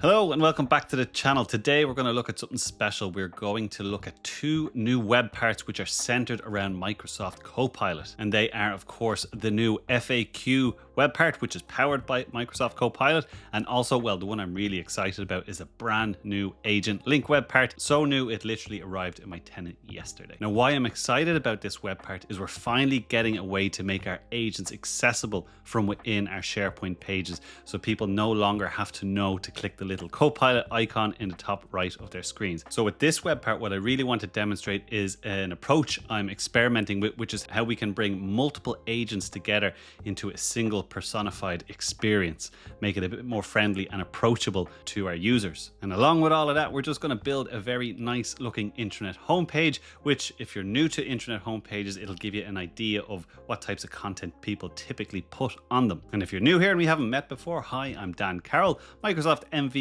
Hello and welcome back to the channel. Today we're going to look at something special. We're going to look at two new web parts which are centered around Microsoft Copilot. And they are, of course, the new FAQ web part, which is powered by Microsoft Copilot. And also, well, the one I'm really excited about is a brand new agent link web part. So new, it literally arrived in my tenant yesterday. Now, why I'm excited about this web part is we're finally getting a way to make our agents accessible from within our SharePoint pages. So people no longer have to know to click the little Copilot icon in the top right of their screens. So with this web part, what I really want to demonstrate is an approach I'm experimenting with, which is how we can bring multiple agents together into a single personified experience, make it a bit more friendly and approachable to our users. And along with all of that, we're just going to build a very nice looking intranet homepage, which if you're new to intranet homepages, it'll give you an idea of what types of content people typically put on them. And if you're new here and we haven't met before, hi, I'm Dan Carroll, Microsoft MVP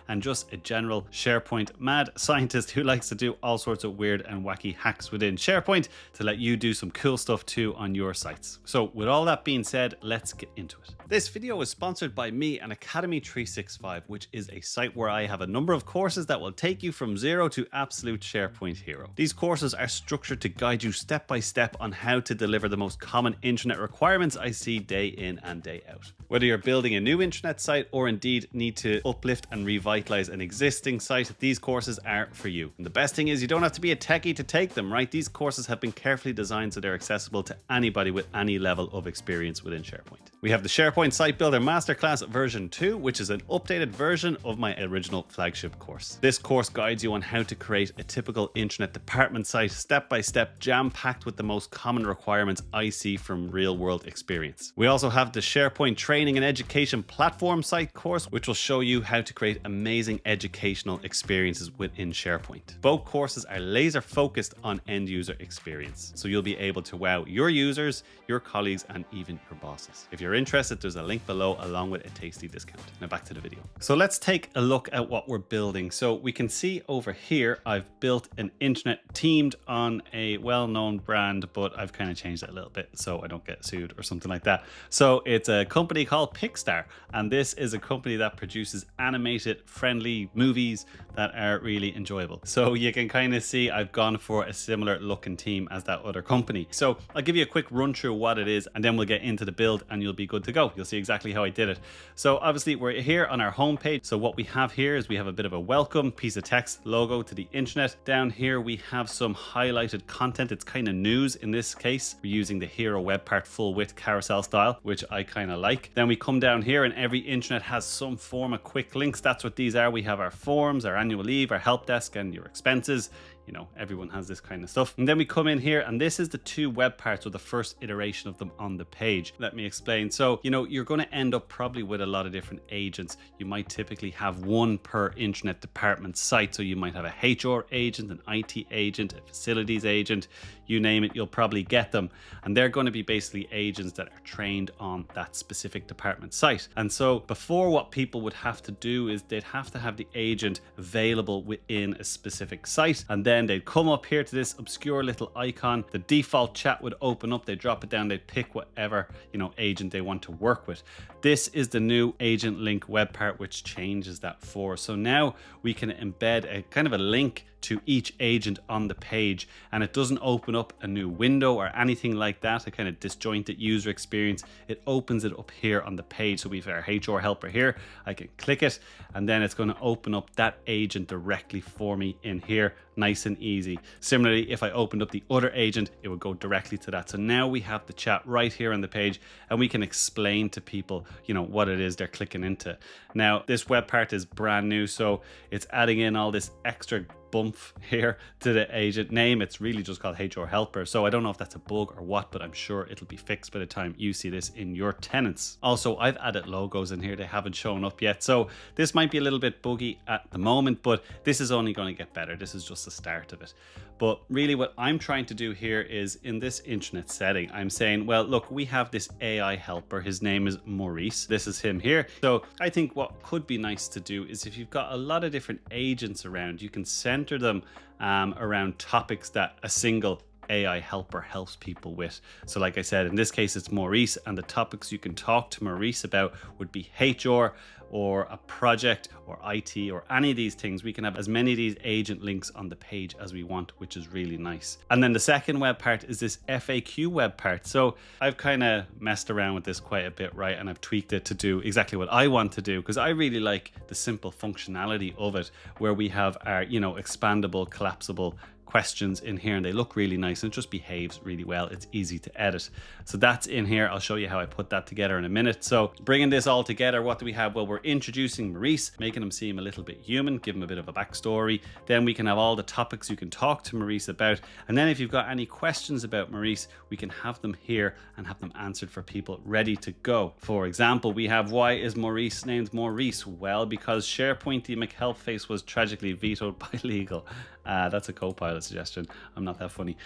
and just a general SharePoint mad scientist who likes to do all sorts of weird and wacky hacks within SharePoint to let you do some cool stuff too on your sites. So with all that being said, let's get into it. This video is sponsored by me and Academy 365, which is a site where I have a number of courses that will take you from zero to absolute SharePoint hero. These courses are structured to guide you step by step on how to deliver the most common intranet requirements I see day in and day out. Whether you're building a new intranet site or indeed need to uplift and revitalize an existing site, these courses are for you. And the best thing is you don't have to be a techie to take them, right? These courses have been carefully designed so they're accessible to anybody with any level of experience within SharePoint. We have the SharePoint Site Builder Masterclass version 2, which is an updated version of my original flagship course. This course guides you on how to create a typical intranet department site step by step, jam-packed with the most common requirements I see from real-world experience. We also have the SharePoint Training and Education Platform Site course, which will show you how to create amazing educational experiences within SharePoint. Both courses are laser focused on end user experience, so you'll be able to wow your users, your colleagues, and even your bosses. If you're interested, there's a link below along with a tasty discount. Now back to the video. So let's take a look at what we're building. So we can see over here, I've built an intranet teamed on a well-known brand, but I've kind of changed it a little bit so I don't get sued or something like that. So it's a company called Pixar, and this is a company that produces animated friendly movies that are really enjoyable. So you can kind of see I've gone for a similar looking team as that other company. So I'll give you a quick run through what it is and then we'll get into the build and you'll be good to go. You'll see exactly how I did it. So obviously we're here on our homepage. So what we have here is we have a bit of a welcome piece of text logo to the intranet. Down here we have some highlighted content. It's kind of news in this case. We're using the hero web part full width carousel style, which I kind of like. Then we come down here and every intranet has some form of quick links. That's what these are. We have our forms, our annual leave, our help desk, and your expenses. You know, everyone has this kind of stuff. And then we come in here and this is the two web parts or the first iteration of them on the page. Let me explain. So, you know, you're going to end up probably with a lot of different agents. You might typically have one per intranet department site. So you might have a HR agent, an IT agent, a facilities agent, you name it, you'll probably get them. And they're going to be basically agents that are trained on that specific department site. And so before, what people would have to do is they'd have to have the agent available within a specific site. And then they'd come up here to this obscure little icon. The default chat would open up. They drop it down. They pick whatever, you know, agent they want to work with. This is the new agent link web part, which changes that for us. So now we can embed a kind of a link to each agent on the page, and it doesn't open up a new window or anything like that, a kind of disjointed user experience. It opens it up here on the page. So we have our HR helper here. I can click it and then it's going to open up that agent directly for me in here, nice and easy. Similarly, if I opened up the other agent, it would go directly to that. So now we have the chat right here on the page and we can explain to people, you know, what it is they're clicking into. Now, this web part is brand new, so it's adding in all this extra bump here to the agent name. It's really just called HR helper. So I don't know if that's a bug or what, but I'm sure it'll be fixed by the time you see this in your tenants. Also, I've added logos in here. They haven't shown up yet. So this might be a little bit buggy at the moment, but this is only going to get better. This is just the start of it. But really what I'm trying to do here is in this intranet setting, I'm saying, well, look, we have this AI helper. His name is Maurice. This is him here. So I think what could be nice to do is if you've got a lot of different agents around, you can center them around topics that a single AI helper helps people with. So like I said, in this case, it's Maurice, and the topics you can talk to Maurice about would be HR or a project or IT or any of these things. We can have as many of these agent links on the page as we want, which is really nice. And then the second web part is this FAQ web part. So I've kind of messed around with this quite a bit, right? And I've tweaked it to do exactly what I want to do, because I really like the simple functionality of it, where we have our, expandable, collapsible questions in here, and they look really nice and it just behaves really well. It's easy to edit. So that's in here. I'll show you how I put that together in a minute. So bringing this all together, what do we have? Well, we're introducing Maurice, making him seem a little bit human, give him a bit of a backstory. Then we can have all the topics you can talk to Maurice about. And then if you've got any questions about Maurice, we can have them here and have them answered for people ready to go. For example, we have, why is Maurice named Maurice? Well, because SharePoint the McHelpface was tragically vetoed by legal. That's a Copilot suggestion. I'm not that funny.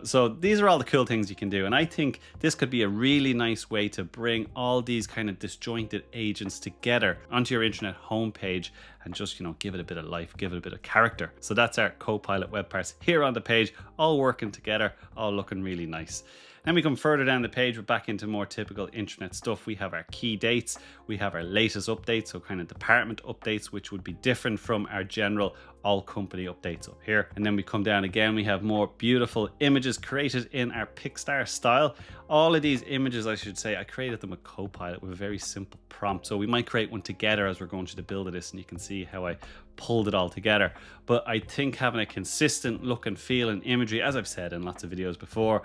So these are all the cool things you can do. And I think this could be a really nice way to bring all these kind of disjointed agents together onto your intranet homepage and just, give it a bit of life, give it a bit of character. So that's our Copilot web parts here on the page, all working together, all looking really nice. Then we come further down the page, we're back into more typical intranet stuff. We have our key dates, we have our latest updates, so kind of department updates, which would be different from our general all company updates up here. And then we come down again, we have more beautiful images created in our Pixar style. All of these images, I should say, I created them with Copilot with a very simple prompt. So we might create one together as we're going through the build of this, and you can see how I pulled it all together. But I think having a consistent look and feel and imagery, as I've said in lots of videos before,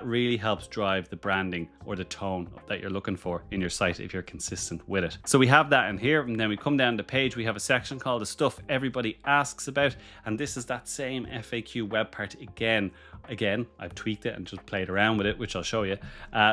really helps drive the branding or the tone that you're looking for in your site if you're consistent with it. So we have that in here, and then we come down the page, we have a section called the stuff everybody asks about, and this is that same FAQ web part again. I've tweaked it and just played around with it, which I'll show you.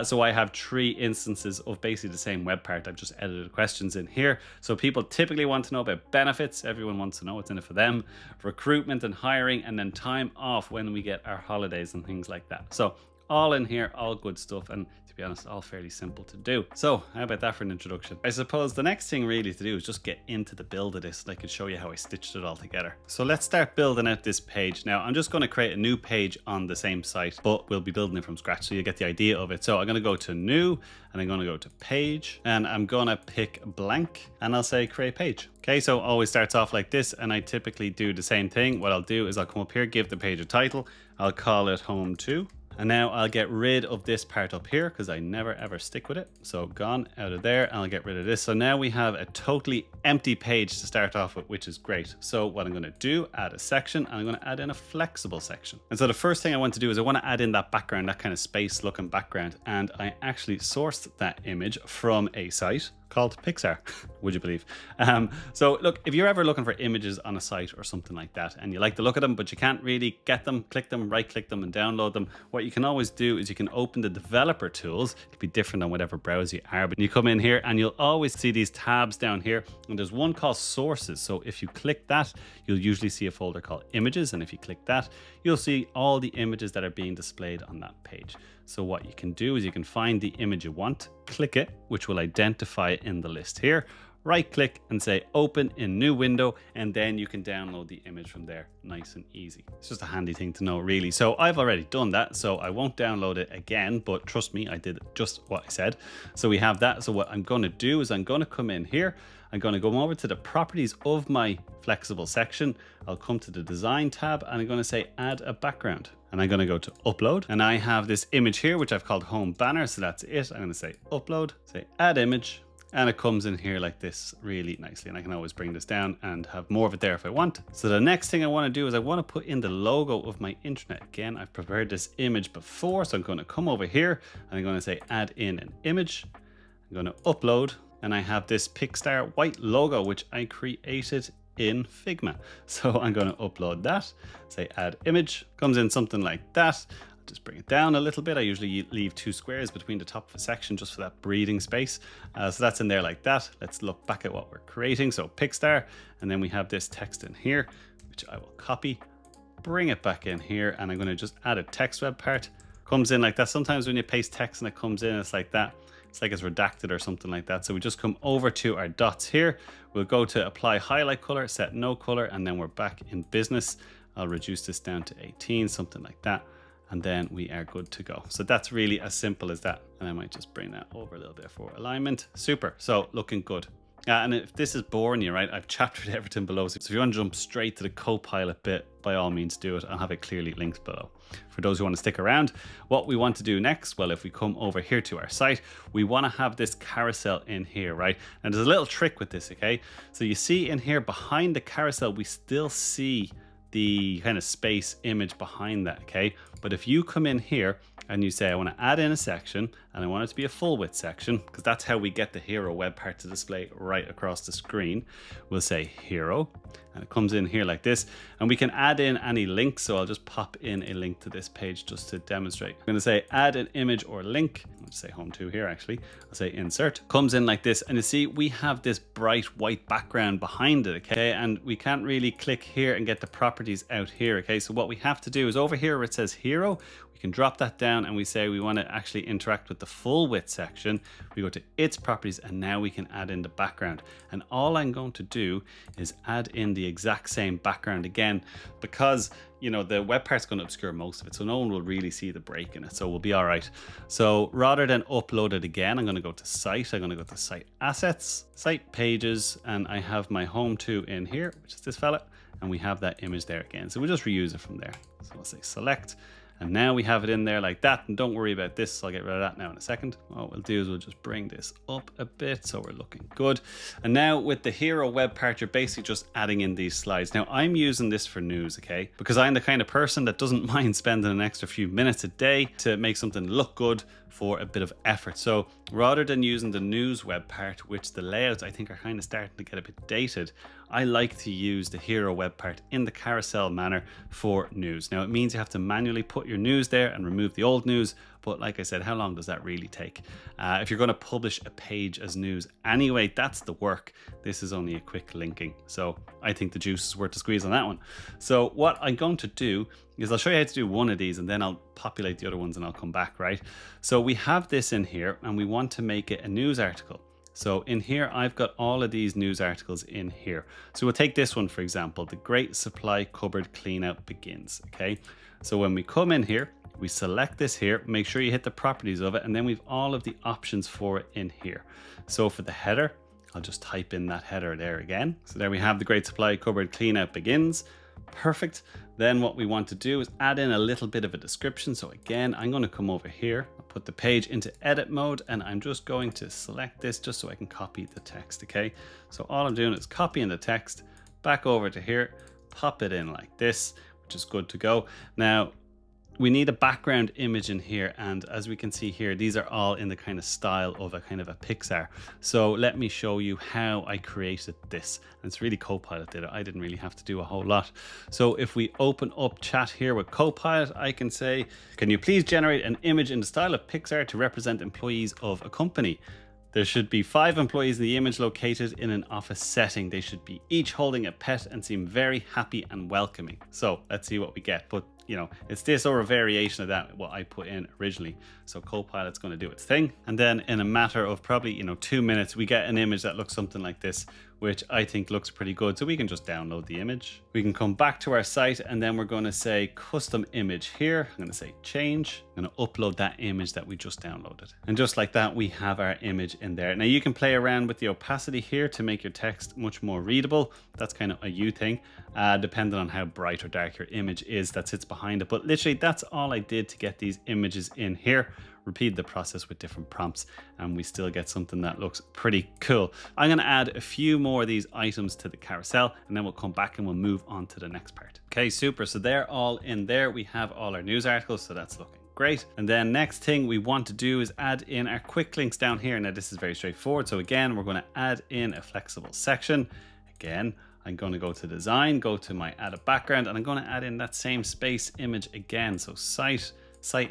So I have 3 instances of basically the same web part. I've just edited questions in here. So people typically want to know about benefits. Everyone wants to know what's in it for them, recruitment and hiring, and then time off when we get our holidays and things like that. So all in here, all good stuff, and to be honest, all fairly simple to do. So how about that for an introduction? I suppose the next thing really to do is just get into the build of this, and I can show you how I stitched it all together. So let's start building out this page. Now I'm just going to create a new page on the same site, but we'll be building it from scratch, so you get the idea of it. So I'm going to go to new, and I'm going to go to page, and I'm going to pick blank, and I'll say create page. Okay, so it always starts off like this, and I typically do the same thing. What I'll do is I'll come up here, give the page a title, I'll call it home 2. And now I'll get rid of this part up here because I never ever stick with it. So gone out of there, and I'll get rid of this. So now we have a totally empty page to start off with, which is great. So what I'm going to do, add a section, and I'm going to add in a flexible section. And so the first thing I want to do is I want to add in that background, that kind of space looking background. And I actually sourced that image from a site called Pixar, would you believe? So look, if you're ever looking for images on a site or something like that, and you like the look of them, but you can't really get them, click them, right click them and download them, what you can always do is you can open the developer tools. It'll be different on whatever browser you are, but you come in here and you'll always see these tabs down here, and there's one called sources. So if you click that, you'll usually see a folder called images, and if you click that, you'll see all the images that are being displayed on that page. So what you can do is you can find the image you want, click it, which will identify it in the list here, right click and say open in new window, and then you can download the image from there. Nice and easy. It's just a handy thing to know really. So I've already done that, so I won't download it again, but trust me, I did just what I said. So we have that. So what I'm going to do is I'm going to come in here, I'm going to go over to the properties of my flexible section. I'll come to the design tab, and I'm going to say add a background, and I'm going to go to upload, and I have this image here which I've called home banner, so that's it. I'm going to say upload, say add image, and it comes in here like this really nicely, and I can always bring this down and have more of it there if I want. So the next thing I want to do is I want to put in the logo of my intranet. Again, I've prepared this image before, so I'm going to come over here and I'm going to say add in an image. I'm going to upload, and I have this Pixar white logo which I created in Figma. So I'm going to upload that, say add image, comes in something like that. I'll just bring it down a little bit. I usually leave 2 squares between the top of a section just for that breathing space. So that's in there like that. Let's look back at what we're creating. So Pixar, and then we have this text in here, which I will copy, bring it back in here, and I'm going to just add a text web part. Comes in like that. Sometimes when you paste text and it comes in, it's like that. It's like it's redacted or something like that. So we just come over to our dots here. We'll go to apply highlight color, set no color, and then we're back in business. I'll reduce this down to 18, something like that. and then we are good to go. So that's really as simple as that. And I might just bring that over a little bit for alignment. Super. So looking good. And if this is boring you, right, I've chaptered everything below. So if you want to jump straight to the Copilot bit, by all means do it. I'll have it clearly linked below. For those who want to stick around, what we want to do next, well, if we come over here to our site, we want to have this carousel in here, right? And there's a little trick with this, okay? So you see in here behind the carousel, we still see the kind of space image behind that, okay? But if you come in here and you say, I want to add in a section and I want it to be a full width section, because that's how we get the hero web part to display right across the screen. We'll say hero, and it comes in here like this, and we can add in any links. So I'll just pop in a link to this page just to demonstrate. I'm going to say add an image or link. I'll just say home to here actually. I'll say insert, comes in like this, and you see we have this bright white background behind it, okay? And we can't really click here and get the properties out here, okay? So what we have to do is over here where it says hero, we can drop that down and we say we want to actually interact with the full width section. We go to its properties, and now we can add in the background. And all I'm going to do is add in the exact same background again, because you know the web part's going to obscure most of it, so no one will really see the break in it, so we'll be all right. So rather than upload it again, I'm going to go to site, I'm going to go to site assets, site pages, and I have my home to in here, which is this fella, and we have that image there again. So we'll just reuse it from there. So I'll say select, and now we have it in there like that. And don't worry about this, I'll get rid of that now in a second. What we'll do is we'll just bring this up a bit so we're looking good. And now with the hero web part, you're basically just adding in these slides. Now I'm using this for news, okay? Because I'm the kind of person that doesn't mind spending an extra few minutes a day to make something look good for a bit of effort. So rather than using the news web part, which the layouts I think are kind of starting to get a bit dated, I like to use the hero web part in the carousel manner for news. Now it means you have to manually put your news there and remove the old news, but like I said, how long does that really take? If you're going to publish a page as news anyway, that's the work. This is only a quick linking. So I think the juice is worth the squeeze on that one. So what I'm going to do is I'll show you how to do one of these and then I'll populate the other ones and I'll come back, right? So we have this in here and we want to make it a news article. So in here, I've got all of these news articles in here. So we'll take this one, for example, the great supply cupboard clean out begins, okay? So when we come in here, we select this here, make sure you hit the properties of it, and then we've all of the options for it in here. So for the header, I'll just type in that header there again. So there we have the great supply cupboard clean out begins. Perfect. Then what we want to do is add in a little bit of a description. So again, I'm going to come over here, I'll put the page into edit mode, and I'm just going to select this just so I can copy the text, okay? So all I'm doing is copying the text back over to here, pop it in like this, which is good to go. Now, we need a background image in here, and as we can see here, these are all in the kind of style of a kind of a Pixar. So let me show you how I created this. And it's really Copilot did it. I didn't really have to do a whole lot. So if we open up chat here with Copilot, I can say, can you please generate an image in the style of Pixar to represent employees of a company? There should be 5 employees in the image located in an office setting. They should be each holding a pet and seem very happy and welcoming. So let's see what we get. But you know, it's this or a variation of that, what I put in originally. So Copilot's going to do its thing. And then in a matter of probably, 2 minutes, we get an image that looks something like this, which I think looks pretty good. So we can just download the image. We can come back to our site and then we're going to say custom image here. I'm going to say change. I'm going to upload that image that we just downloaded. And just like that, we have our image in there. Now you can play around with the opacity here to make your text much more readable. That's kind of a you thing, depending on how bright or dark your image is that sits behind it. But literally that's all I did to get these images in here. Repeat the process with different prompts and we still get something that looks pretty cool. I'm going to add a few more of these items to the carousel and then we'll come back and we'll move on to the next part. Okay, super. So they're all in there. We have all our news articles, so that's looking great. And then next thing we want to do is add in our quick links down here. Now this is very straightforward. So again, we're going to add in a flexible section. Again, I'm going to go to design, go to my add a background, and I'm going to add in that same space image again. So site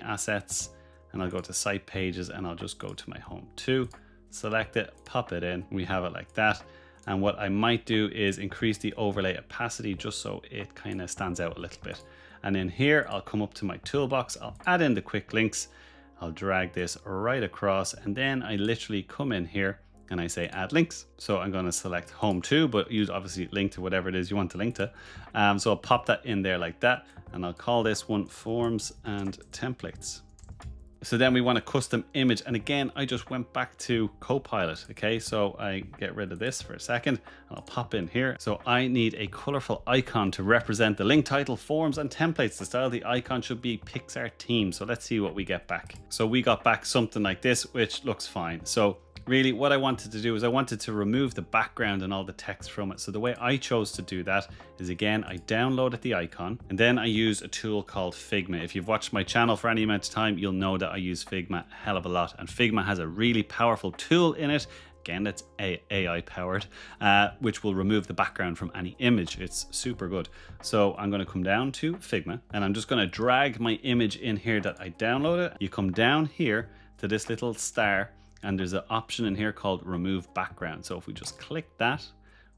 assets, and I'll go to site pages and I'll just go to my home too, select it, pop it in. We have it like that. And what I might do is increase the overlay opacity just so it kind of stands out a little bit. And in here, I'll come up to my toolbox, I'll add in the quick links, I'll drag this right across, and then I literally come in here and I say add links. So I'm going to select home to, but use obviously link to whatever it is you want to link to. So I'll pop that in there like that, and I'll call this one forms and templates. So then we want a custom image. And again, I just went back to Copilot. Okay, so I get rid of this for a second and I'll pop in here. So I need a colorful icon to represent the link title, forms and templates. The style of the icon should be Pixar theme. So let's see what we get back. So we got back something like this, which looks fine. So really what I wanted to do is I wanted to remove the background and all the text from it. So the way I chose to do that is, again, I downloaded the icon and then I use a tool called Figma. If you've watched my channel for any amount of time, you'll know that I use Figma a hell of a lot, and Figma has a really powerful tool in it. Again, that's AI powered, which will remove the background from any image. It's super good. So I'm going to come down to Figma and I'm just going to drag my image in here that I downloaded. You come down here to this little star, and there's an option in here called remove background. So if we just click that,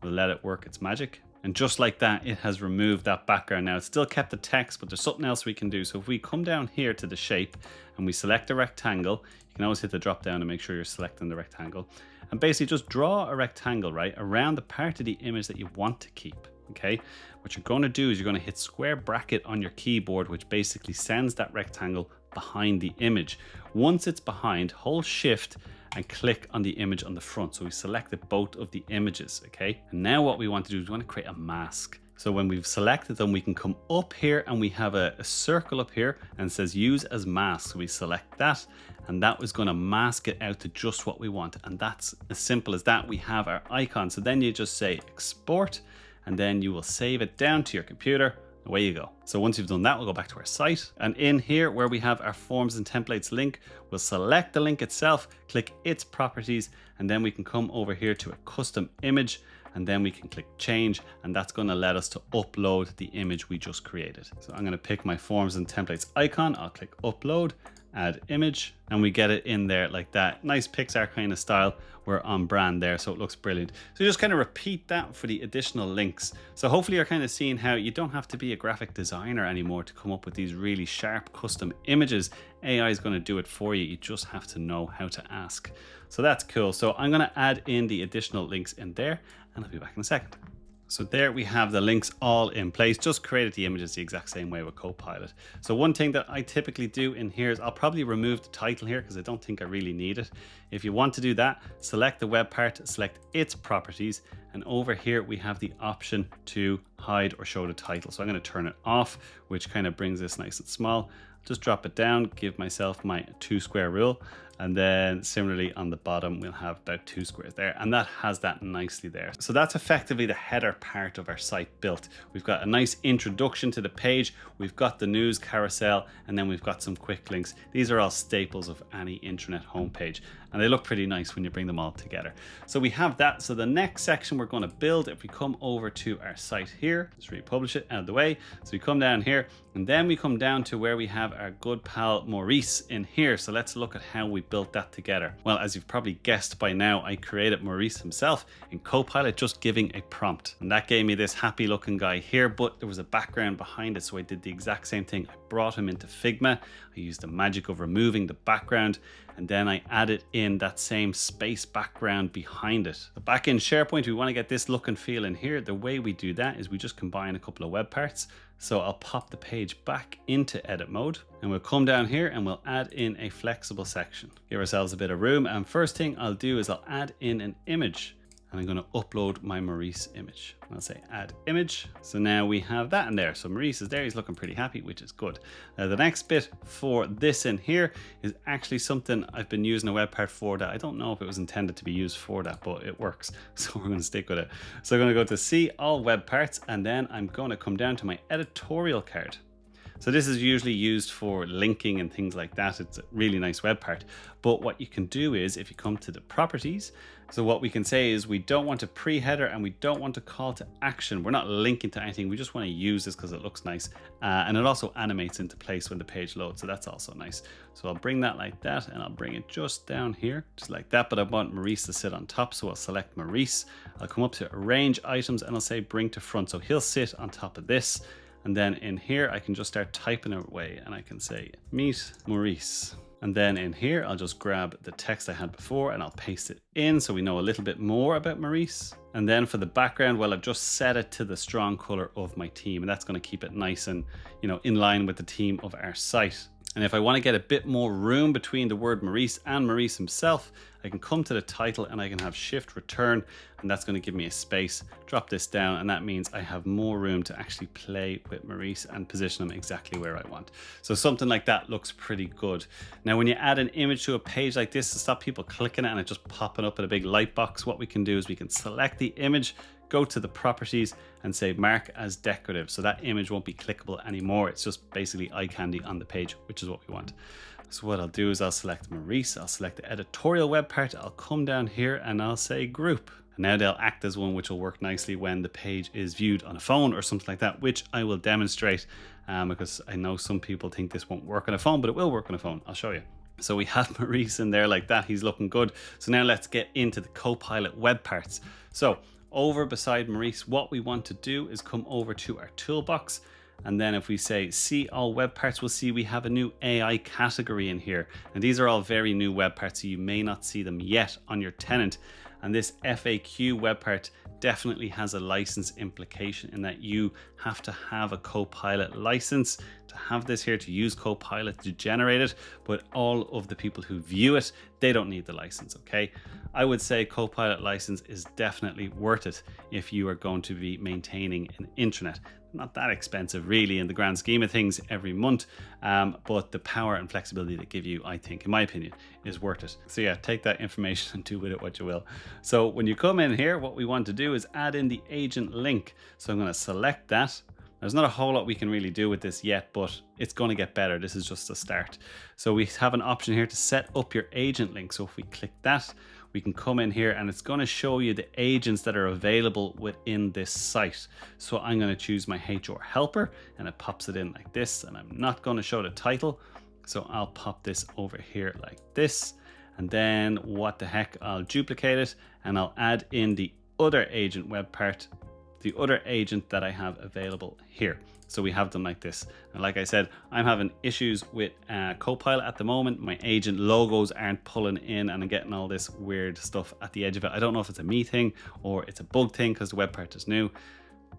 we'll let it work its magic. And just like that, it has removed that background. Now it's still kept the text, but there's something else we can do. So if we come down here to the shape and we select a rectangle, you can always hit the drop down and make sure you're selecting the rectangle. And basically just draw a rectangle, right, around the part of the image that you want to keep. Okay, what you're going to do is you're going to hit square bracket on your keyboard, which basically sends that rectangle behind the image. Once it's behind, hold shift and click on the image on the front. So we selected both of the images. Okay, and now what we want to do is we want to create a mask. So when we've selected them, we can come up here and we have a circle up here and it says use as mask. So we select that, and that was going to mask it out to just what we want. And that's as simple as that. We have our icon. So then you just say export, and then you will save it down to your computer. Away you go. So once you've done that, we'll go back to our site. And in here where we have our forms and templates link, we'll select the link itself, click its properties, and then we can come over here to a custom image, and then we can click change, and that's going to let us to upload the image we just created. So I'm going to pick my forms and templates icon. I'll click upload, add image, and we get it in there like that. Nice Pixar kind of style. We're on brand there, so it looks brilliant. So you just kind of repeat that for the additional links. So hopefully you're kind of seeing how you don't have to be a graphic designer anymore to come up with these really sharp custom images. AI is going to do it for you. You just have to know how to ask. So that's cool. So I'm going to add in the additional links in there, and I'll be back in a second. So there we have the links all in place. Just created the images the exact same way with Copilot. So one thing that I typically do in here is I'll probably remove the title here because I don't think I really need it. If you want to do that, select the web part, select its properties, and over here we have the option to hide or show the title. So I'm going to turn it off, which kind of brings this nice and small. Just drop it down, give myself my 2 square rule. And then similarly on the bottom, we'll have about 2 squares there. And that has that nicely there. So that's effectively the header part of our site built. We've got a nice introduction to the page. We've got the news carousel, and then we've got some quick links. These are all staples of any intranet homepage, and they look pretty nice when you bring them all together. So we have that. So the next section we're going to build, if we come over to our site here, let's republish it out of the way. So we come down here, and then we come down to where we have our good pal Maurice in here. So let's look at how we built that together. Well, as you've probably guessed by now, I created Maurice himself in Copilot, just giving a prompt, and that gave me this happy looking guy here, but there was a background behind it. So I did the exact same thing. I brought him into Figma. I used the magic of removing the background, and then I added in that same space background behind it. So back in SharePoint, we want to get this look and feel in here. The way we do that is we just combine a couple of web parts. So I'll pop the page back into edit mode, and we'll come down here and we'll add in a flexible section. Give ourselves a bit of room, and first thing I'll do is I'll add in an image, and I'm going to upload my Maurice image. I'll say add image. So now we have that in there. So Maurice is there. He's looking pretty happy, which is good. Now the next bit for this in here is actually something I've been using a web part for that I don't know if it was intended to be used for that, but it works. So we're going to stick with it. So I'm going to go to see all web parts, and then I'm going to come down to my editorial card. So this is usually used for linking and things like that. It's a really nice web part. But what you can do is if you come to the properties, so what we can say is we don't want a pre-header and we don't want a call to action. We're not linking to anything. We just want to use this because it looks nice. And it also animates into place when the page loads. So that's also nice. So I'll bring that like that, and I'll bring it just down here, just like that. But I want Maurice to sit on top. So I'll select Maurice. I'll come up to arrange items and I'll say bring to front. So he'll sit on top of this. And then in here, I can just start typing away, and I can say, meet Maurice. And then in here, I'll just grab the text I had before and I'll paste it in so we know a little bit more about Maurice. And then for the background, well, I've just set it to the strong color of my team, and that's going to keep it nice and, in line with the theme of our site. And if I want to get a bit more room between the word Maurice and Maurice himself, I can come to the title and I can have shift return, and that's going to give me a space. Drop this down, and that means I have more room to actually play with Maurice and position him exactly where I want. So something like that looks pretty good. Now, when you add an image to a page like this, to stop people clicking it and it just popping up in a big light box, what we can do is we can select the image, go to the properties and say mark as decorative. So that image won't be clickable anymore. It's just basically eye candy on the page, which is what we want. So what I'll do is I'll select Maurice, I'll select the editorial web part, I'll come down here and I'll say group. And now they'll act as one, which will work nicely when the page is viewed on a phone or something like that, which I will demonstrate because I know some people think this won't work on a phone, but it will work on a phone. I'll show you. So we have Maurice in there like that. He's looking good. So now let's get into the Copilot web parts. So over beside Maurice, what we want to do is come over to our toolbox. And then if we say see all web parts, we'll see we have a new AI category in here. And these are all very new web parts, so you may not see them yet on your tenant. And this FAQ web part definitely has a license implication in that you have to have a Copilot license to have this here, to use Copilot to generate it. But all of the people who view it, they don't need the license, okay? I would say Copilot license is definitely worth it if you are going to be maintaining an intranet. Not that expensive really in the grand scheme of things every month, but the power and flexibility they give you, I think, in my opinion, is worth it. So yeah, take that information and do with it what you will. So when you come in here, what we want to do is add in the agent link. So I'm going to select that. There's not a whole lot we can really do with this yet, but it's going to get better. This is just a start. So we have an option here to set up your agent link. So if we click that, we can come in here and it's going to show you the agents that are available within this site. So I'm going to choose my HR helper and it pops it in like this, and I'm not going to show the title. So I'll pop this over here like this, and then what the heck, I'll duplicate it and I'll add in the other agent web part, the other agent that I have available here. So we have them like this. And like I said, I'm having issues with Copilot at the moment. My agent logos aren't pulling in and I'm getting all this weird stuff at the edge of it. I don't know if it's a me thing or it's a bug thing because the web part is new,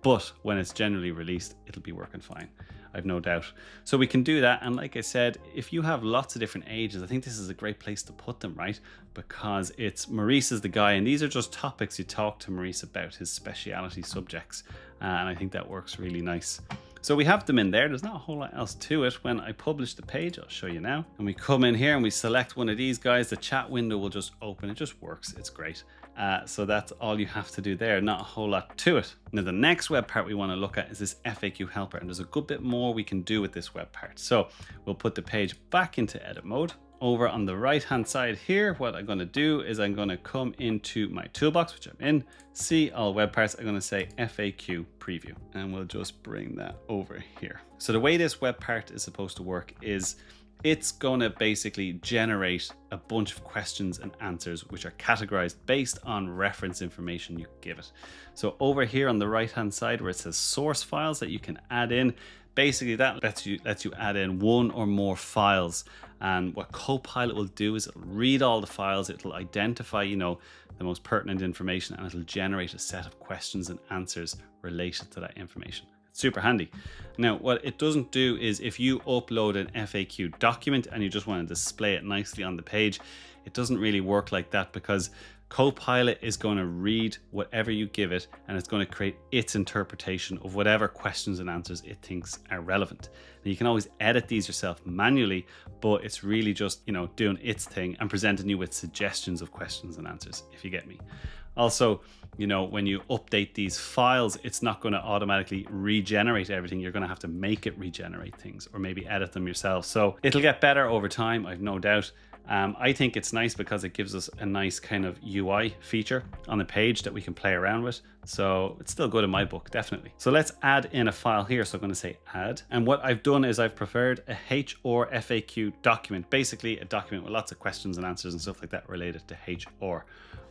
but when it's generally released, it'll be working fine. I've no doubt. So we can do that. And like I said, if you have lots of different agents, I think this is a great place to put them, right? Because it's Maurice is the guy, and these are just topics you talk to Maurice about, his speciality subjects. And I think that works really nice. So we have them in there. There's not a whole lot else to it. When I publish the page, I'll show you now. And we come in here and we select one of these guys. The chat window will just open. It just works. It's great. So that's all you have to do there. Not a whole lot to it. Now the next web part we want to look at is this FAQ helper. And there's a good bit more we can do with this web part. So we'll put the page back into edit mode. Over on the right hand side here, what I'm going to do is I'm going to come into my toolbox, which I'm in, see all web parts. I'm going to say FAQ preview, and we'll just bring that over here. So the way this web part is supposed to work is it's going to basically generate a bunch of questions and answers which are categorized based on reference information you give it. So over here on the right hand side where it says source files that you can add in, basically that lets you add in one or more files. And what Copilot will do is it'll read all the files, it'll identify, the most pertinent information, and it'll generate a set of questions and answers related to that information. It's super handy. Now, what it doesn't do is if you upload an FAQ document and you just want to display it nicely on the page, it doesn't really work like that, because Copilot is going to read whatever you give it and it's going to create its interpretation of whatever questions and answers it thinks are relevant. Now, you can always edit these yourself manually, but it's really just, doing its thing and presenting you with suggestions of questions and answers, if you get me. Also, when you update these files, it's not going to automatically regenerate everything. You're going to have to make it regenerate things or maybe edit them yourself. So it'll get better over time, I've no doubt. I think it's nice because it gives us a nice kind of UI feature on the page that we can play around with. So it's still good in my book, definitely. So let's add in a file here. So I'm going to say add. And what I've done is I've preferred a HR FAQ document, basically a document with lots of questions and answers and stuff like that related to HR.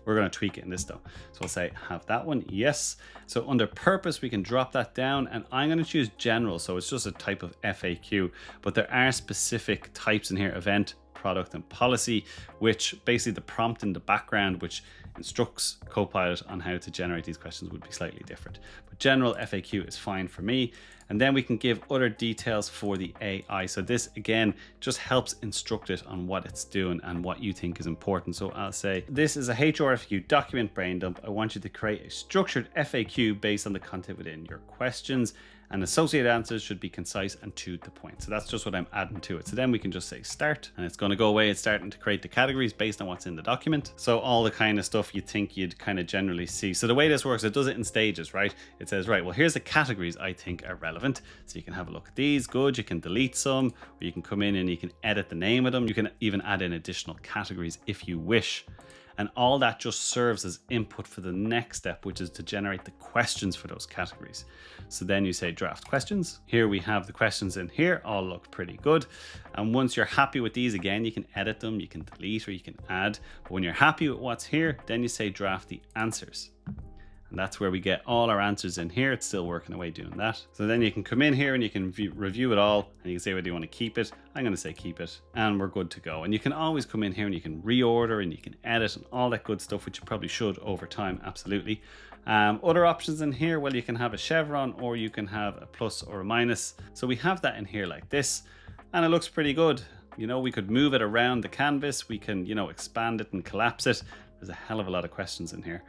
We're going to tweak it in this though. So I'll say have that one. Yes. So under purpose, we can drop that down and I'm going to choose general. So it's just a type of FAQ, but there are specific types in here: event, product and policy, which basically the prompt in the background, which instructs Copilot on how to generate these questions, would be slightly different. But general FAQ is fine for me. And then we can give other details for the AI. So this again just helps instruct it on what it's doing and what you think is important. So I'll say, this is a HRFQ document brain dump. I want you to create a structured FAQ based on the content within your questions, and associated answers should be concise and to the point. So that's just what I'm adding to it. So then we can just say start, and it's going to go away. It's starting to create the categories based on what's in the document. So all the kind of stuff you think you'd kind of generally see. So the way this works, it does it in stages, right? It says, right, well, here's the categories I think are relevant. So you can have a look at these. Good. You can delete some, or you can come in and you can edit the name of them. You can even add in additional categories if you wish. And all that just serves as input for the next step, which is to generate the questions for those categories. So then you say draft questions. Here we have the questions in here, all look pretty good. And once you're happy with these, again, you can edit them, you can delete, or you can add. But when you're happy with what's here, then you say draft the answers. And that's where we get all our answers in here. It's still working away doing that. So then you can come in here and you can review it all, and you can say whether you want to keep it. I'm going to say keep it, and we're good to go. And you can always come in here and you can reorder and you can edit and all that good stuff, which you probably should over time. Absolutely. Other options in here, well, you can have a chevron or you can have a plus or a minus. So we have that in here like this, and it looks pretty good. You know, we could move it around the canvas. We can, you know, expand it and collapse it. There's a hell of a lot of questions in here.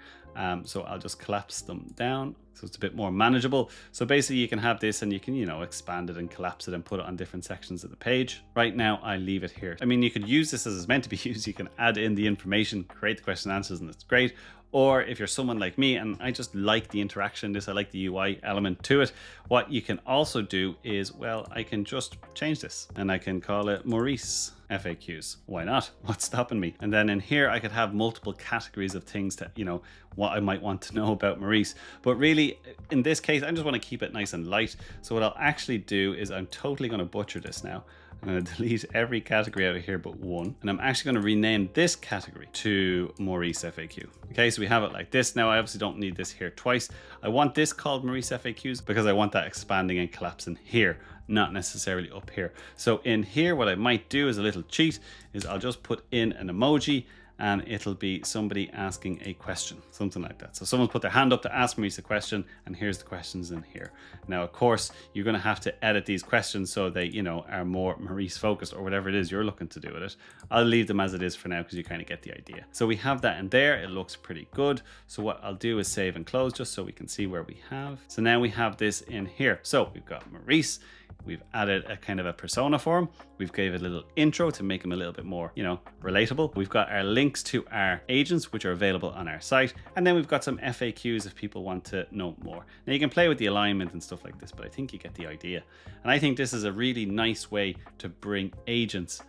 So I'll just collapse them down so it's a bit more manageable. So basically you can have this and you can, you know, expand it and collapse it and put it on different sections of the page. Right now I leave it here. I mean, you could use this as it's meant to be used. You can add in the information, create the question and answers, and it's great. Or if you're someone like me and I just like the interaction, I like the UI element to it, what you can also do is, well, I can just change this and I can call it Maurice FAQs. Why not? What's stopping me? And then in here, I could have multiple categories of things to, you know, what I might want to know about Maurice. But really, in this case, I just want to keep it nice and light. So what I'll actually do is I'm totally going to butcher this now. I'm going to delete every category out of here but one. And I'm actually going to rename this category to Maurice FAQ. Okay, so we have it like this. Now, I obviously don't need this here twice. I want this called Maurice FAQs because I want that expanding and collapsing here, not necessarily up here. So in here, what I might do as a little cheat is I'll just put in an emoji, and it'll be somebody asking a question, something like that. So someone's put their hand up to ask Maurice a question, and here's the questions in here. Now, of course, you're going to have to edit these questions so they, you know, are more Maurice focused or whatever it is you're looking to do with it. I'll leave them as it is for now because you kind of get the idea. So we have that in there. It looks pretty good. So what I'll do is save and close just so we can see where we have. So now we have this in here. So we've got Maurice. We've added a kind of a persona for him. We've gave it a little intro to make him a little bit more, you know, relatable. We've got our links to our agents, which are available on our site. And then we've got some FAQs if people want to know more. Now you can play with the alignment and stuff like this, but I think you get the idea. And I think this is a really nice way to bring agents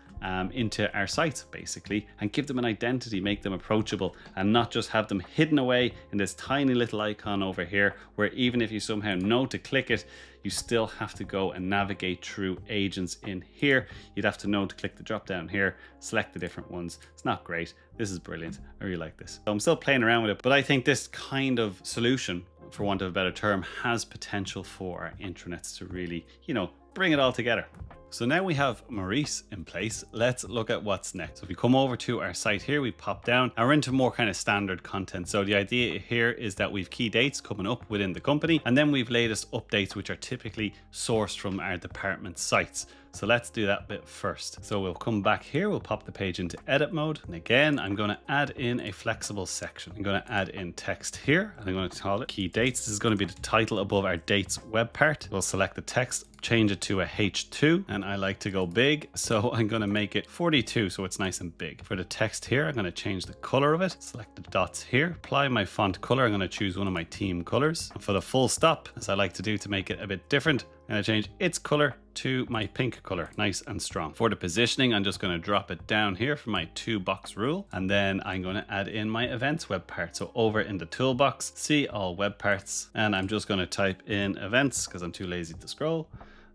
into our sites basically and give them an identity, make them approachable, and not just have them hidden away in this tiny little icon over here where even if you somehow know to click it, you still have to go and navigate through agents in here. You'd have to know to click the drop down here, select the different ones. It's not great. This is brilliant. I really like this. So I'm still playing around with it, but I think this kind of solution, for want of a better term, has potential for our intranets to really, you know, bring it all together. So now we have Maurice in place. Let's look at what's next. So if we come over to our site here, we pop down and we're into more kind of standard content. So the idea here is that we've key dates coming up within the company, and then we've latest updates, which are typically sourced from our department sites. So let's do that bit first. So we'll come back here, we'll pop the page into edit mode. And again, I'm going to add in a flexible section. I'm going to add in text here, and I'm going to call it key dates. This is going to be the title above our dates web part. We'll select the text, change it to a H2, and I like to go big. So I'm going to make it 42 so it's nice and big. For the text here, I'm going to change the color of it, select the dots here, apply my font color. I'm going to choose one of my theme colors. And for the full stop, as I like to do to make it a bit different, I'm going to change its color to my pink color, nice and strong. For the positioning, I'm just going to drop it down here for my 2-box rule. And then I'm going to add in my events web part. So over in the toolbox, see all web parts. And I'm just going to type in events because I'm too lazy to scroll.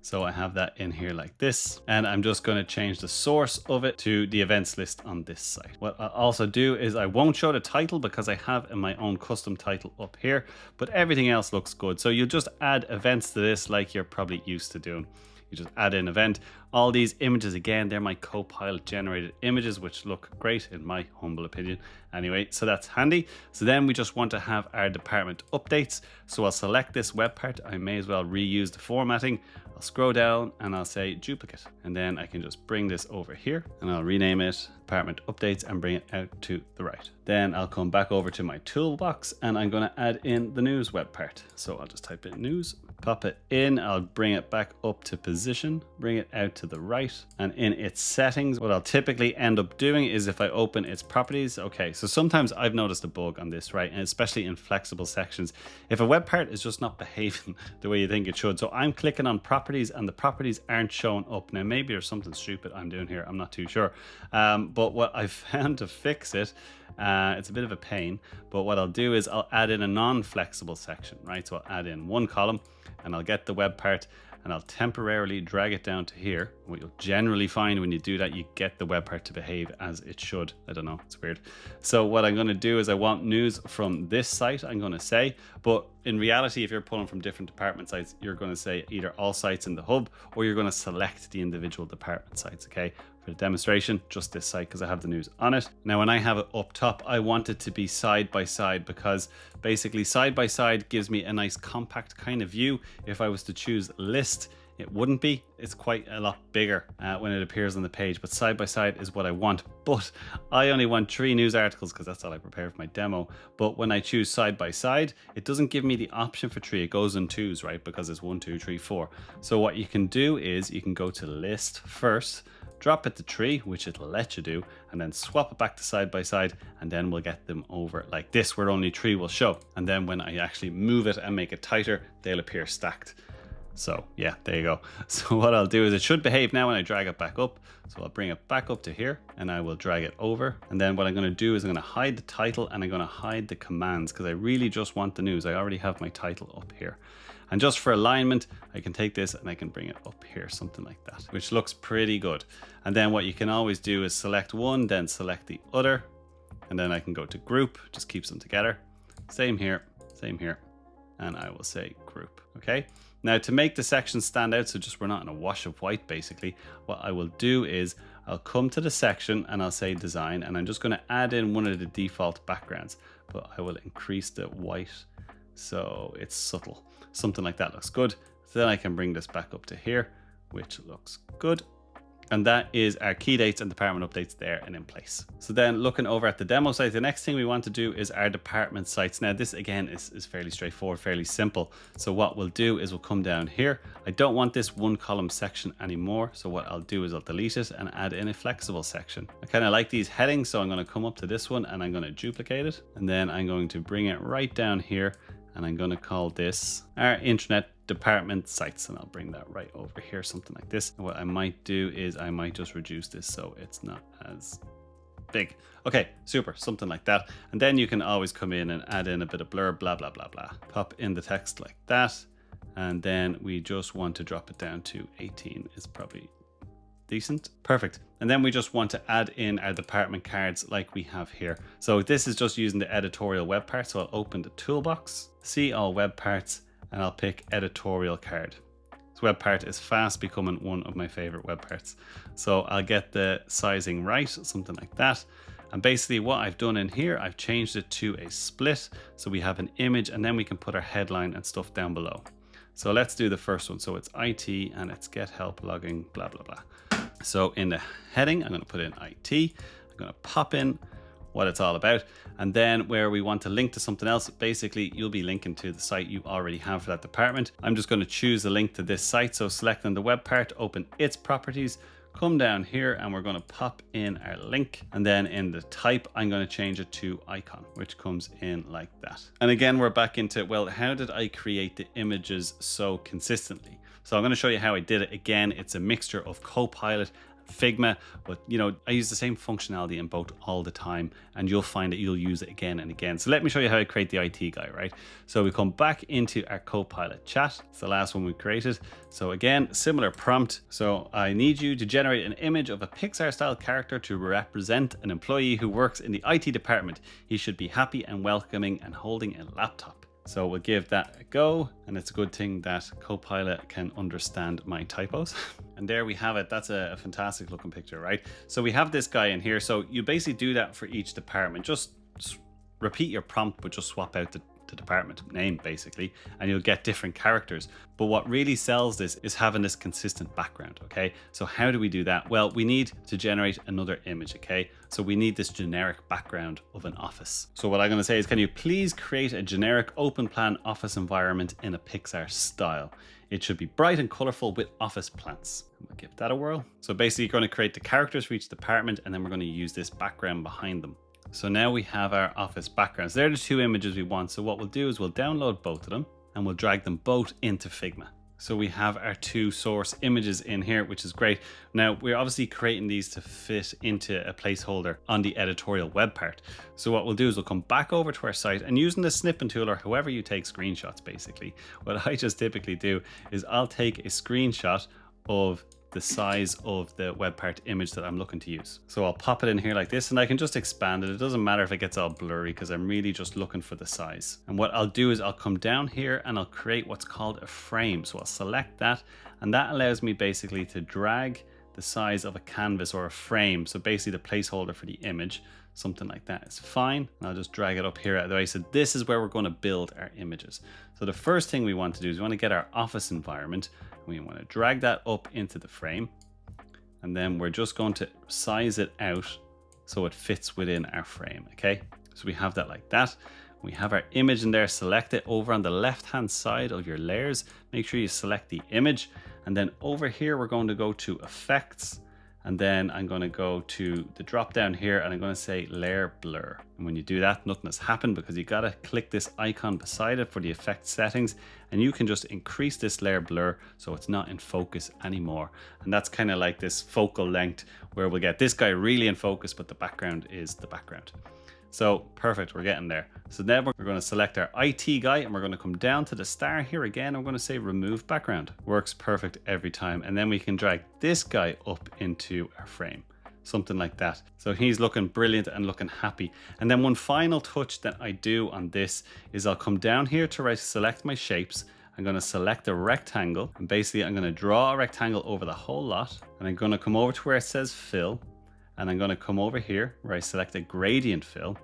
So I have that in here like this, and I'm just going to change the source of it to the events list on this site. What I'll also do is I won't show the title because I have in my own custom title up here, but everything else looks good. So you'll just add events to this like you're probably used to doing. You just add in event. All these images, again, they're my Copilot generated images, which look great in my humble opinion. Anyway, so that's handy. So then we just want to have our department updates. So I'll select this web part. I may as well reuse the formatting. I'll scroll down and I'll say duplicate. And then I can just bring this over here and I'll rename it department updates and bring it out to the right. Then I'll come back over to my toolbox and I'm going to add in the news web part. So I'll just type in news, pop it in. I'll bring it back up to position, bring it out to the right, and in its settings, what I'll typically end up doing is if I open its properties, okay, so sometimes I've noticed a bug on this, right? And especially in flexible sections, if a web part is just not behaving the way you think it should. So I'm clicking on properties and the properties aren't showing up. Now, maybe there's something stupid I'm doing here. I'm not too sure. But what I've found to fix it, it's a bit of a pain, but what I'll do is I'll add in a non-flexible section, right? So I'll add in one column and I'll get the web part and I'll temporarily drag it down to here. What you'll generally find when you do that, you get the web part to behave as it should. I don't know, it's weird. So what I'm going to do is I want news from this site, I'm going to say, but in reality, if you're pulling from different department sites, you're going to say either all sites in the hub or you're going to select the individual department sites, okay? For the demonstration, just this site because I have the news on it. Now, when I have it up top, I want it to be side by side because basically side by side gives me a nice compact kind of view. If I was to choose list, it wouldn't be. It's quite a lot bigger when it appears on the page, but side by side is what I want. But I only want 3 news articles because that's all I prepared for my demo. But when I choose side by side, it doesn't give me the option for 3. It goes in 2s, right? Because it's 1, 2, 3, 4. So what you can do is you can go to list first, drop it to 3, which it'll let you do, and then swap it back to side by side, and then we'll get them over like this, where only 3 will show. And then when I actually move it and make it tighter, they'll appear stacked. So yeah, there you go. So what I'll do is it should behave now when I drag it back up. So I'll bring it back up to here and I will drag it over. And then what I'm going to do is I'm going to hide the title and I'm going to hide the commands because I really just want the news. I already have my title up here. And just for alignment, I can take this and I can bring it up here, something like that, which looks pretty good. And then what you can always do is select one, then select the other. And then I can go to group, just keeps them together. Same here. And I will say group, okay? Now to make the section stand out, so just we're not in a wash of white basically, what I will do is I'll come to the section and I'll say design, and I'm just going to add in one of the default backgrounds, but I will increase the white so it's subtle. Something like that looks good. So then I can bring this back up to here, which looks good. And that is our key dates and department updates there and in place. So then looking over at the demo site, the next thing we want to do is our department sites. Now this again is fairly straightforward, fairly simple. So what we'll do is we'll come down here. I don't want this 1 column section anymore. So what I'll do is I'll delete it and add in a flexible section. I kind of like these headings. So I'm going to come up to this one and I'm going to duplicate it. And then I'm going to bring it right down here. And I'm going to call this our intranet department sites, and I'll bring that right over here, something like this. And what I might do is I might just reduce this so it's not as big. Okay, super, something like that. And then you can always come in and add in a bit of blur, blah, blah, blah, blah. Pop in the text like that. And then we just want to drop it down to 18 is probably decent. Perfect. And then we just want to add in our department cards like we have here. So this is just using the editorial web part. So I'll open the toolbox, see all web parts, and I'll pick editorial card. This web part is fast becoming one of my favorite web parts. So I'll get the sizing right, something like that. And basically what I've done in here, I've changed it to a split. So we have an image and then we can put our headline and stuff down below. So let's do the first one. So it's IT and it's get help logging, blah, blah, blah. So in the heading, I'm going to put in IT. I'm going to pop in what it's all about. And then where we want to link to something else, basically you'll be linking to the site you already have for that department. I'm just going to choose a link to this site. So selecting the web part, open its properties, come down here and we're going to pop in our link. And then in the type, I'm going to change it to icon, which comes in like that. And again, we're back into, well, how did I create the images so consistently? So I'm going to show you how I did it. Again, it's a mixture of Copilot, Figma, but you know, I use the same functionality in both all the time, and you'll find that you'll use it again and again. So let me show you how I create the IT guy, right? So we come back into our Copilot chat. It's the last one we created. So again, similar prompt. So I need you to generate an image of a Pixar style character to represent an employee who works in the IT department. He should be happy and welcoming and holding a laptop. So we'll give that a go. And it's a good thing that Copilot can understand my typos. And there we have it. That's a fantastic looking picture, right? So we have this guy in here. So you basically do that for each department. Just repeat your prompt, but just swap out the department name basically, and you'll get different characters. But what really sells this is having this consistent background. Okay, so how do we do that? Well, we need to generate another image. Okay, so we need this generic background of an office. So what I'm going to say is, can you please create a generic open plan office environment in a Pixar style? It should be bright and colorful with office plants. We'll give that a whirl. So basically you're going to create the characters for each department, and then we're going to use this background behind them. So now we have our office backgrounds. They're the two images we want. So what we'll do is we'll download both of them and we'll drag them both into Figma. So we have our two source images in here, which is great. Now we're obviously creating these to fit into a placeholder on the editorial web part. So what we'll do is we'll come back over to our site, and using the snipping tool or however you take screenshots, basically, what I just typically do is I'll take a screenshot of the size of the web part image that I'm looking to use. So I'll pop it in here like this, and I can just expand it. It doesn't matter if it gets all blurry because I'm really just looking for the size. And what I'll do is I'll come down here and I'll create what's called a frame. So I'll select that, and that allows me basically to drag the size of a canvas or a frame. So basically the placeholder for the image, something like that is fine. And I'll just drag it up here out of the way. So this is where we're going to build our images. So the first thing we want to do is we want to get our office environment. We want to drag that up into the frame, and then we're just going to size it out so it fits within our frame. Okay, so we have that like that. We have our image in there. Select it over on the left hand side of your layers. Make sure you select the image, and then over here we're going to go to effects, and then I'm going to go to the drop down here, and I'm going to say layer blur. And when you do that, nothing has happened because you got to click this icon beside it for the effect settings, and you can just increase this layer blur so it's not in focus anymore. And that's kind of like this focal length where we'll get this guy really in focus, but the background is the background. So perfect, we're getting there. So then we're going to select our IT guy, and we're going to come down to the star here again. I'm going to say remove background. Works perfect every time. And then we can drag this guy up into our frame, something like that. So he's looking brilliant and looking happy. And then one final touch that I do on this is I'll come down here to select my shapes. I'm going to select a rectangle, and basically I'm going to draw a rectangle over the whole lot. And I'm going to come over to where it says fill. And I'm going to come over here where I select a gradient fill,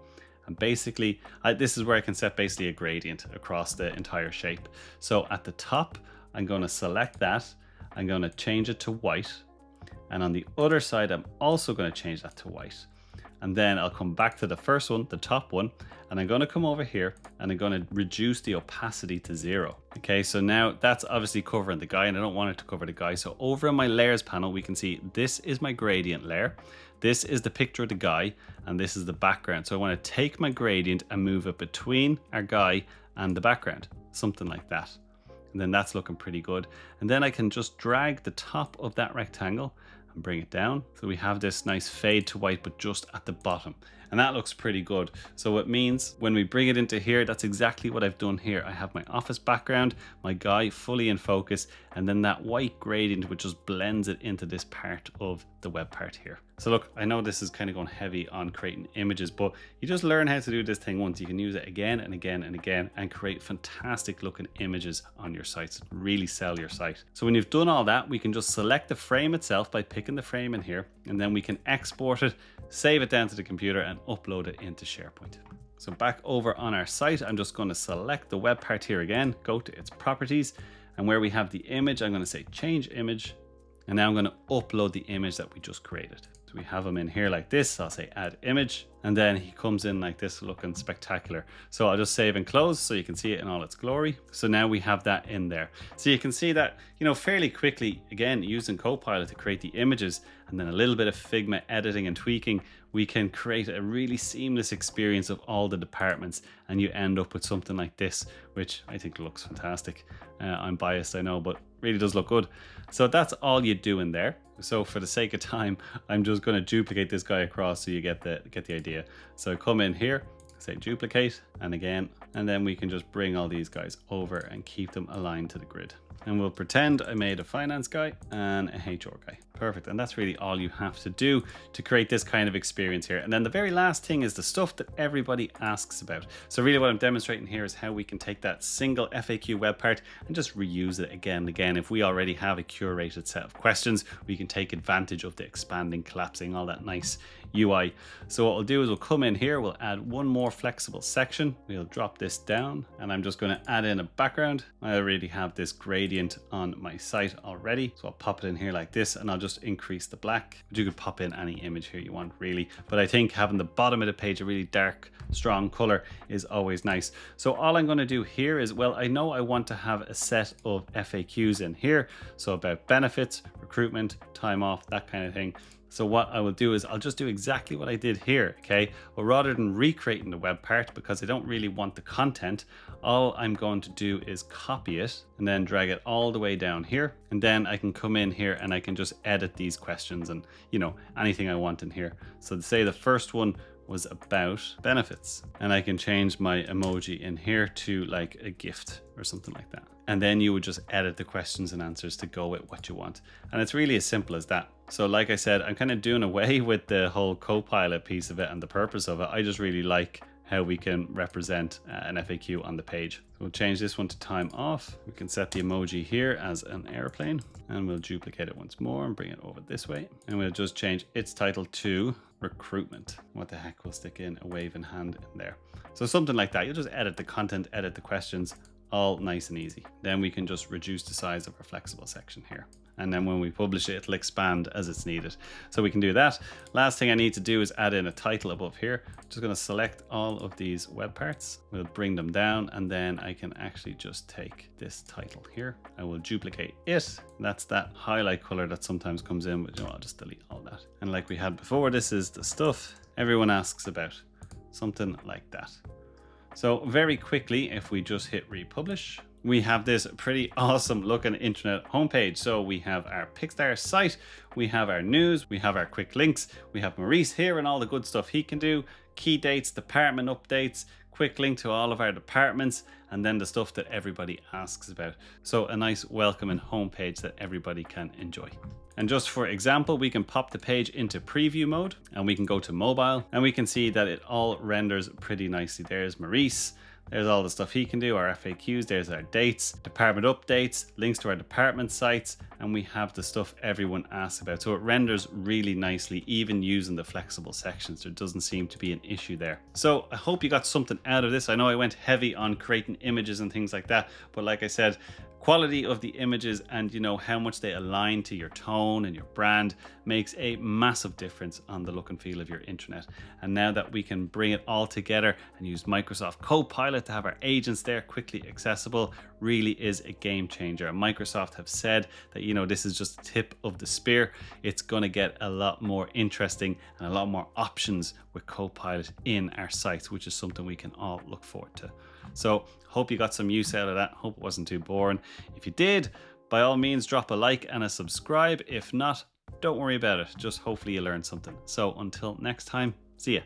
and basically this is where I can set basically a gradient across the entire shape. So at the top I'm going to select that, I'm going to change it to white, and on the other side I'm also going to change that to white. And then I'll come back to the first one, the top one, and I'm going to come over here and I'm going to reduce the opacity to 0. Okay, so now that's obviously covering the guy, and I don't want it to cover the guy. So over in my layers panel, we can see this is my gradient layer. This is the picture of the guy, and this is the background. So I want to take my gradient and move it between our guy and the background, something like that. And then that's looking pretty good. And then I can just drag the top of that rectangle and bring it down. So we have this nice fade to white, but just at the bottom. And that looks pretty good. So it means when we bring it into here, that's exactly what I've done here. I have my office background, my guy fully in focus, and then that white gradient, which just blends it into this part of the web part here. So look, I know this is kind of going heavy on creating images, but you just learn how to do this thing once. You can use it again and again and again and create fantastic looking images on your sites. Really sell your site. So when you've done all that, we can just select the frame itself by picking the frame in here, and then we can export it, save it down to the computer, and upload it into SharePoint. So back over on our site, I'm just going to select the web part here again, go to its properties, and where we have the image, I'm going to say change image, and now I'm going to upload the image that we just created. So we have him in here like this. I'll say add image, and then he comes in like this, looking spectacular. So I'll just save and close so you can see it in all its glory. So now we have that in there. So you can see that, fairly quickly, again, using Copilot to create the images, and then a little bit of Figma editing and tweaking, we can create a really seamless experience of all the departments, and you end up with something like this, which I think looks fantastic. I'm biased, I know, but really does look good. So that's all you do in there. So for the sake of time, I'm just going to duplicate this guy across so you get the idea. So come in here, say duplicate, and again, and then we can just bring all these guys over and keep them aligned to the grid. And we'll pretend I made a finance guy and a HR guy. Perfect. And that's really all you have to do to create this kind of experience here. And then the very last thing is the stuff that everybody asks about. So really what I'm demonstrating here is how we can take that single FAQ web part and just reuse it again and again. If we already have a curated set of questions, we can take advantage of the expanding, collapsing, all that nice UI. So what we'll do is we'll come in here, we'll add one more flexible section. We'll drop this down and I'm just going to add in a background. I already have this gradient on my site already. So I'll pop it in here like this and I'll just increase the black. But you could pop in any image here you want really. But I think having the bottom of the page a really dark, strong color is always nice. So all I'm going to do here is, well, I know I want to have a set of FAQs in here. So about benefits, recruitment, time off, that kind of thing. So what I will do is I'll just do exactly what I did here, okay? Well, rather than recreating the web part, because I don't really want the content, all I'm going to do is copy it and then drag it all the way down here. And then I can come in here and I can just edit these questions and, you know, anything I want in here. So to say the first one was about benefits, and I can change my emoji in here to like a gift or something like that. And then you would just edit the questions and answers to go with what you want. And it's really as simple as that. So like I said, I'm kind of doing away with the whole Copilot piece of it and the purpose of it. I just really like how we can represent an FAQ on the page. So we'll change this one to time off. We can set the emoji here as an airplane and we'll duplicate it once more and bring it over this way. And we'll just change its title to recruitment. What the heck, we'll stick in a waving hand in there. So something like that. You'll just edit the content, edit the questions, all nice and easy. Then we can just reduce the size of our flexible section here. And then when we publish it, it'll expand as it's needed. So we can do that. Last thing I need to do is add in a title above here. I'm just going to select all of these web parts. We'll bring them down and then I can actually just take this title here. I will duplicate it. That's that highlight color that sometimes comes in, but you know, I'll just delete all that. And like we had before, this is the stuff everyone asks about. Something like that. So very quickly, if we just hit republish, we have this pretty awesome looking intranet homepage. So we have our Pickstar site, we have our news, we have our quick links, we have Maurice here and all the good stuff he can do, key dates, department updates, quick link to all of our departments, and then the stuff that everybody asks about. So a nice welcoming homepage that everybody can enjoy. And just for example, we can pop the page into preview mode and we can go to mobile and we can see that it all renders pretty nicely. There's Maurice. There's all the stuff he can do, our FAQs, there's our dates, department updates, links to our department sites, and we have the stuff everyone asks about. So it renders really nicely, even using the flexible sections. There doesn't seem to be an issue there. So I hope you got something out of this. I know I went heavy on creating images and things like that, but like I said, quality of the images and you know how much they align to your tone and your brand makes a massive difference on the look and feel of your intranet. And now that we can bring it all together and use Microsoft Copilot to have our agents there quickly accessible really is a game changer. And Microsoft have said that, you know, this is just the tip of the spear. It's going to get a lot more interesting and a lot more options with Copilot in our sites, which is something we can all look forward to. So hope you got some use out of that. Hope it wasn't too boring. If you did, by all means, drop a like and a subscribe. If not, don't worry about it. Just hopefully you learned something. So until next time, see ya.